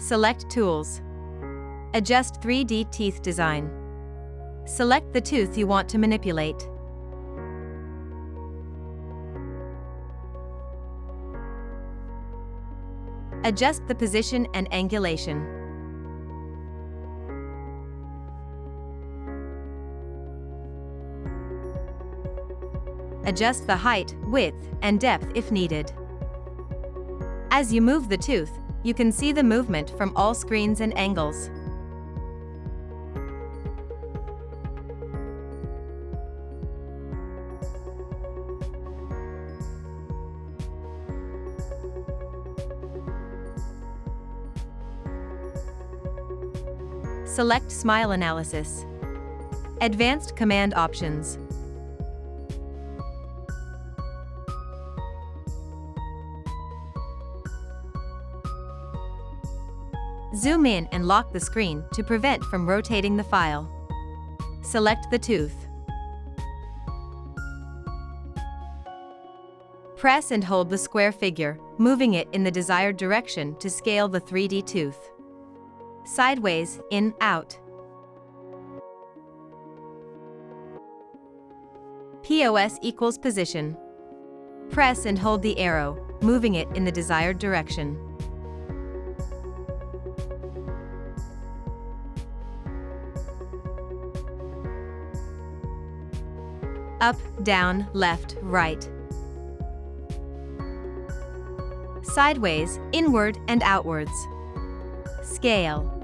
Select Tools. Adjust 3D teeth design. Select the tooth you want to manipulate. Adjust the position and angulation. Adjust the height, width, and depth if needed. As you move the tooth, you can see the movement from all screens and angles. Select Smile Analysis. Advanced Command Options. Zoom in and lock the screen to prevent from rotating the file. Select the tooth. Press and hold the square figure, moving it in the desired direction to scale the 3D tooth. Sideways, in, out. POS equals position. Press and hold the arrow, moving it in the desired direction. Up, down, left, right. Sideways, inward and outwards. Scale.